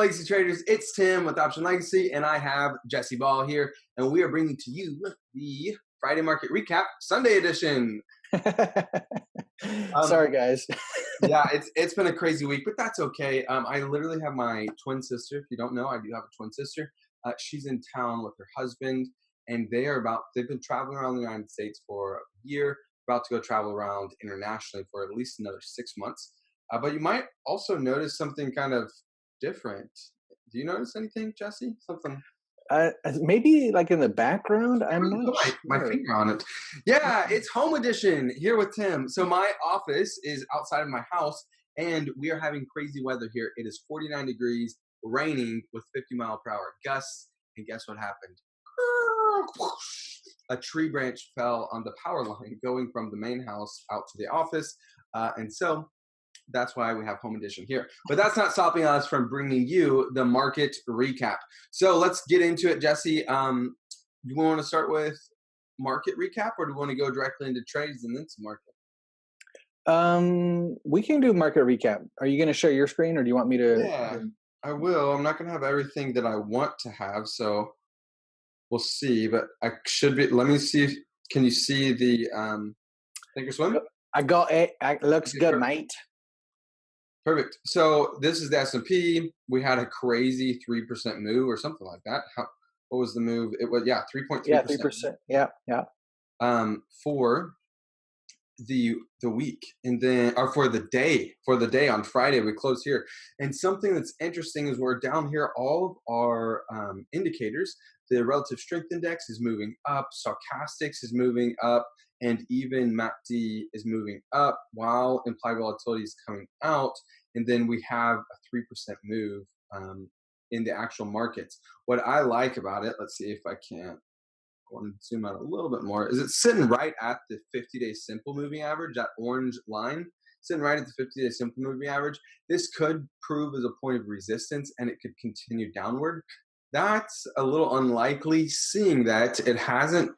Legacy Traders, it's Tim with Option Legacy, and I have Jesse Ball here, and we are bringing to you the Friday Market Recap Sunday edition. Sorry, guys. Yeah, it's been a crazy week, but that's okay. I literally have my twin sister. If you don't know, I do have a twin sister. She's in town with her husband, and they've been traveling around the United States for a year, about to go travel around internationally for at least another 6 months. But you might also notice something kind of different. Do you notice anything, Jesse? Something? Maybe like in the background. I'm not put sure. my finger on it. Yeah, it's home edition here with Tim. So my office is outside of my house, and we are having crazy weather here. It is 49 degrees, raining with 50-mile-per-hour gusts. And guess what happened? A tree branch fell on the power line going from the main house out to the office, and so that's why we have home edition here. But that's not stopping us from bringing you the market recap. So let's get into it, Jesse. You want to start with market recap, or do you want to go directly into trades and then some market? We can do market recap. Are you going to share your screen, or do you want me to? Yeah, I will. I'm not going to have everything that I want to have, so we'll see. But I should be. Let me see. Can you see the Thinkorswim? I got it. Looks good, perfect. mate. Perfect. So this is the S&P. We had a crazy 3% move or something like that. What was the move? It was 3.3%. Yeah, 3%. Yeah. For the week, and then or for the day on Friday we closed here. And something that's interesting is we're down here. All of our indicators, the relative strength index is moving up, stochastics is moving up, and even MACD is moving up while implied volatility is coming out. And then we have a 3% move in the actual markets. What I like about it, let's see if I can. I want to zoom out a little bit more. Is it sitting right at the 50-day simple moving average? That orange line sitting right at the 50-day simple moving average. This could prove as a point of resistance, and it could continue downward. That's a little unlikely, seeing that it hasn't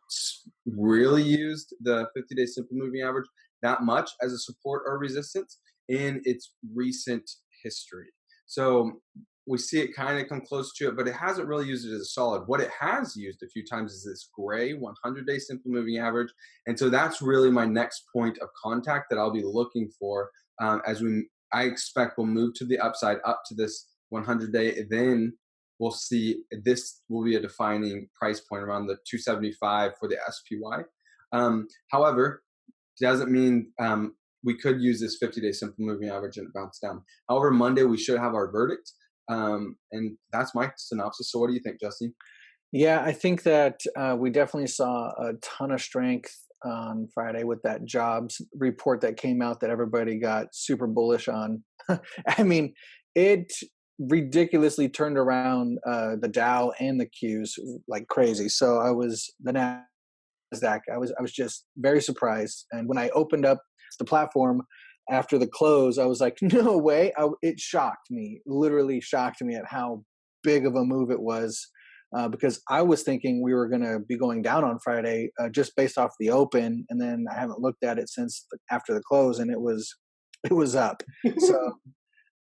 really used the 50-day simple moving average that much as a support or resistance in its recent history. So we see it kind of come close to it, but it hasn't really used it as a solid. What it has used a few times is this gray 100-day simple moving average. And so that's really my next point of contact that I'll be looking for I expect we'll move to the upside up to this 100-day. Then we'll see this will be a defining price point around the 275 for the SPY. However, doesn't mean we could use this 50-day simple moving average and bounce down. However, Monday we should have our verdict. And that's my synopsis. So what do you think, Jesse? Yeah, I think that we definitely saw a ton of strength on Friday with that jobs report that came out that everybody got super bullish on. I mean, it ridiculously turned around the Dow and the Qs like crazy. So the NASDAQ, I was just very surprised. And when I opened up the platform after the close, I was like, no way. It shocked me, literally shocked me at how big of a move it was, because I was thinking we were going to be going down on Friday just based off the open. And then I haven't looked at it since after the close, and it was up. So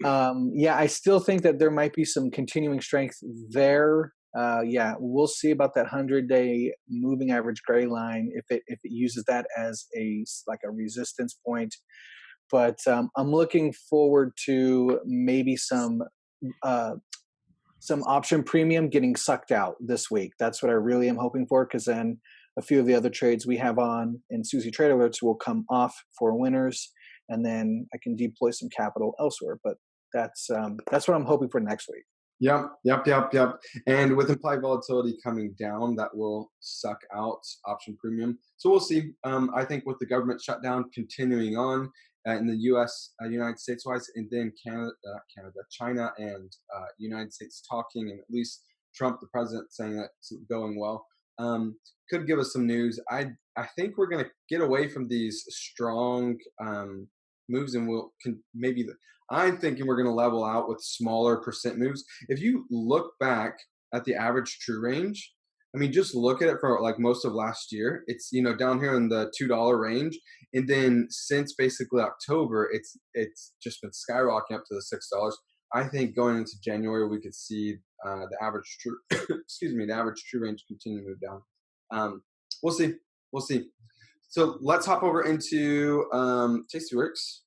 I still think that there might be some continuing strength there. We'll see about that 100-day moving average gray line if it uses that as a resistance point. But I'm looking forward to maybe some option premium getting sucked out this week. That's what I really am hoping for, because then a few of the other trades we have on in Suzy Trade Alerts will come off for winners, and then I can deploy some capital elsewhere. But that's what I'm hoping for next week. Yep. And with implied volatility coming down, that will suck out option premium. So we'll see. I think with the government shutdown continuing on in the U.S., United States-wise, and then China, and United States talking, and at least Trump, the president, saying that it's going well, could give us some news. I think we're going to get away from these strong moves, and I'm thinking we're going to level out with smaller percent moves. If you look back at the average true range, I mean, just look at it for like most of last year. It's, down here in the $2 range. And then since basically October, it's just been skyrocketing up to the $6. I think going into January, we could see the average true, excuse me, the average true range continue to move down. Um, we'll see. We'll see. So let's hop over into Tasty Works.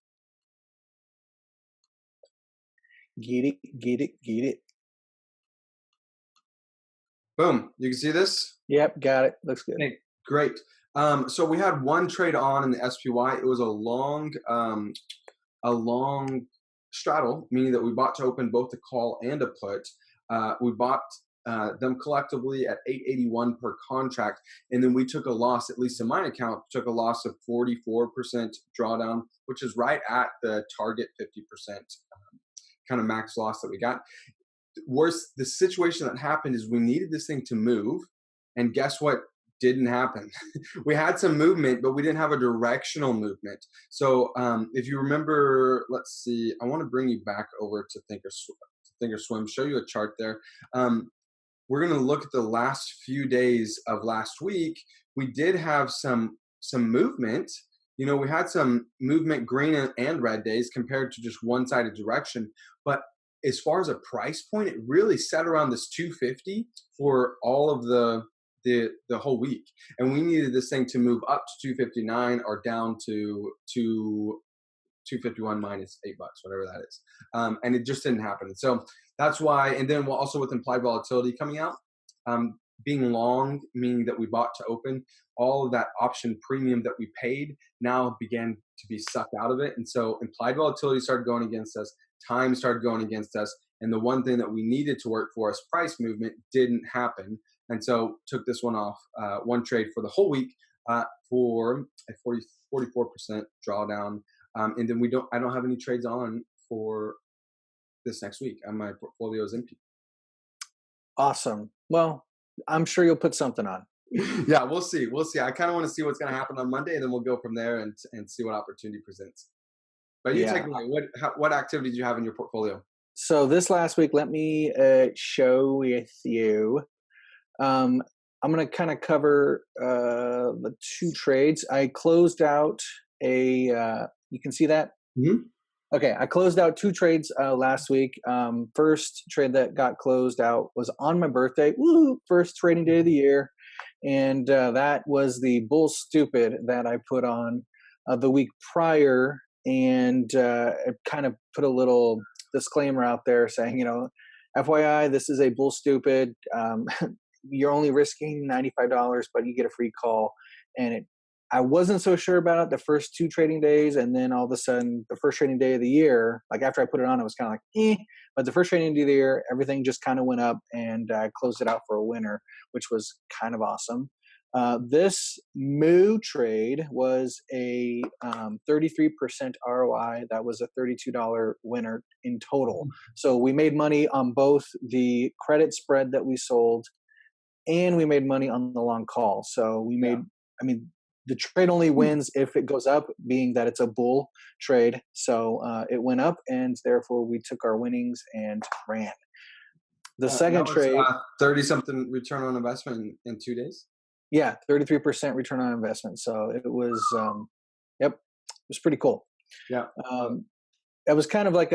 Get it, get it, get it. Boom. You can see this. Yep, got it. Looks good. Okay, great. So we had one trade on in the SPY. It was a long straddle, meaning that we bought to open both a call and a put. We bought them collectively at 881 per contract, and then we took a loss, at least in my account, took a loss of 44% drawdown, which is right at the target 50% kind of max loss that we got. Worse, the situation that happened is we needed this thing to move, and guess what didn't happen? We had some movement, but we didn't have a directional movement. So if you remember, let's see, I want to bring you back over to Thinkorswim, show you a chart there. We're going to look at the last few days of last week. We did have some movement. We had some movement, green and red days compared to just one-sided direction. But as far as a price point, it really set around this 250 for all of the whole week, and we needed this thing to move up to 259 or down to 251 minus $8, whatever that is, and it just didn't happen. So that's why. And then also with implied volatility coming out, being long, meaning that we bought to open, all of that option premium that we paid now began to be sucked out of it, and so implied volatility started going against us. Time started going against us, and the one thing that we needed to work for us, price movement, didn't happen. And so took this one off, one trade for the whole week for a 44% drawdown. And then I don't have any trades on for this next week, and my portfolio is empty. Awesome. Well, I'm sure you'll put something on. Yeah, we'll see. We'll see. I kind of want to see what's going to happen on Monday, and then we'll go from there and see what opportunity presents. But you take Yeah. it away. What activity do you have in your portfolio? So this last week, let me show with you. I'm going to kind of cover the two trades. I closed out you can see that? Mm-hmm. Okay, I closed out two trades last week. First trade that got closed out was on my birthday. Woo! First trading day of the year. And that was the bull stupid that I put on the week prior. And it kind of put a little disclaimer out there saying, FYI, this is a bull stupid. You're only risking $95, but you get a free call. And I wasn't so sure about it the first two trading days, and then all of a sudden, the first trading day of the year, like after I put it on, it was kind of like, eh. But the first trading day of the year, everything just kind of went up, and I closed it out for a winner, which was kind of awesome. This Moo trade was a 33% ROI. That was a $32 winner in total. So we made money on both the credit spread that we sold, and we made money on the long call. So we made, the trade only wins if it goes up, being that it's a bull trade. So it went up, and therefore we took our winnings and ran. The second trade, 30-something return on investment in 2 days. Yeah, 33% return on investment. So it was, it was pretty cool. Yeah. It was kind of like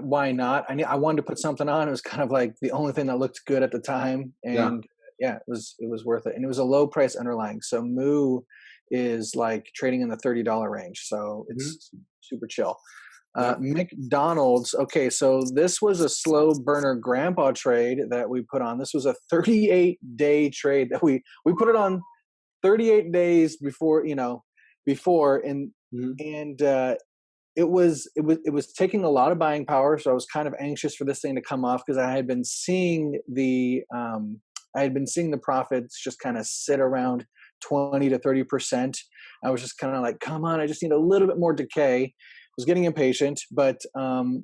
why not? I wanted to put something on. It was kind of like the only thing that looked good at the time, and it was worth it. And it was a low price underlying. So Moo is like trading in the $30 range. So it's super chill. McDonald's. Okay, so this was a slow burner grandpa trade that we put on. This was a 38-day trade that we put it on 38 days before, and it was taking a lot of buying power. So I was kind of anxious for this thing to come off, because I had been seeing the profits just kind of sit around 20 to 30%. I was just kind of like, come on, I just need a little bit more decay. Was getting impatient, but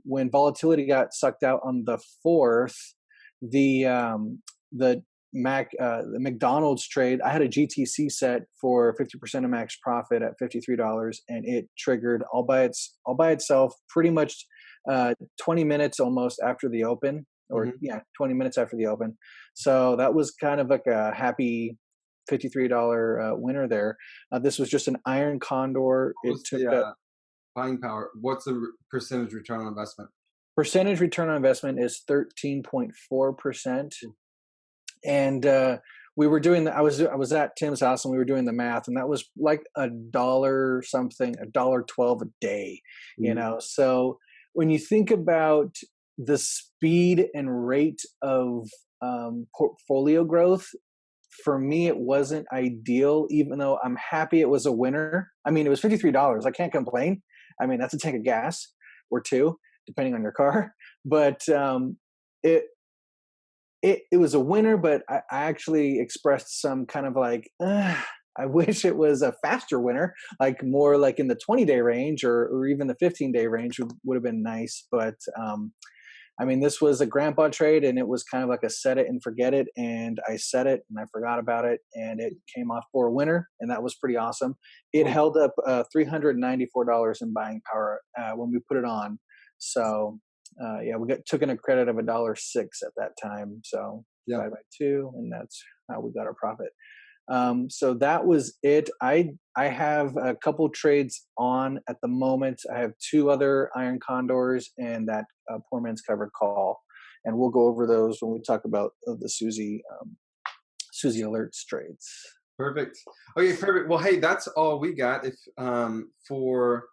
when volatility got sucked out on the 4th, the McDonald's trade, I had a GTC set for 50% of max profit at $53, and it triggered all by itself pretty much 20 minutes almost after the open, or 20 minutes after the open. So that was kind of like a happy $53 winner there. This was just an iron condor. It took buying power. What's the percentage return on investment? Percentage return on investment is 13.4%. And we were doing the I was at Tim's house and we were doing the math, and that was like a dollar something, a dollar 12 a day, Mhm. So when you think about the speed and rate of portfolio growth, for me it wasn't ideal, even though I'm happy it was a winner. I mean, it was $53. I can't complain. I mean, that's a tank of gas or two, depending on your car. But it it was a winner, but I actually expressed some kind of like, I wish it was a faster winner, like more like in the 20-day range, or even the 15-day range would have been nice. But I mean, this was a grandpa trade, and it was kind of like a set it and forget it. And I set it and I forgot about it, and it came off for a winner, and that was pretty awesome. It Cool. held up $394 in buying power when we put it on. So yeah, we took in a credit of $1.06 at that time. So Yeah. divided by two, and that's how we got our profit. So that was it. I have a couple trades on at the moment. I have two other iron condors and that poor man's covered call, and we'll go over those when we talk about the Suzy Alerts trades. Perfect. Okay, perfect. Well, hey, that's all we got if for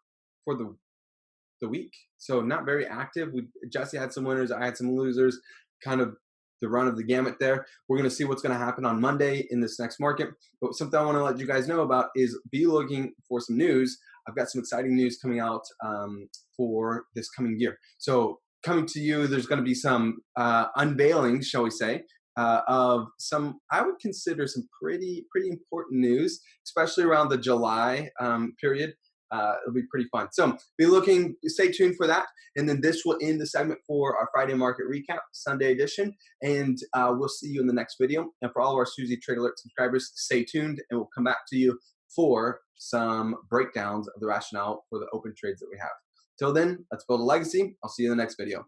the week. So not very active. We Jesse had some winners, I had some losers, kind of the run of the gamut there. We're going to see what's going to happen on Monday in this next market. But something I want to let you guys know about is be looking for some news. I've got some exciting news coming out for this coming year. So coming to you, there's going to be some unveiling, shall we say, of some I would consider some pretty important news, especially around the July period. It'll be pretty fun. So stay tuned for that. And then this will end the segment for our Friday market recap, Sunday edition. And we'll see you in the next video. And for all of our Suzy Trade Alert subscribers, stay tuned and we'll come back to you for some breakdowns of the rationale for the open trades that we have. Till then, let's build a legacy. I'll see you in the next video.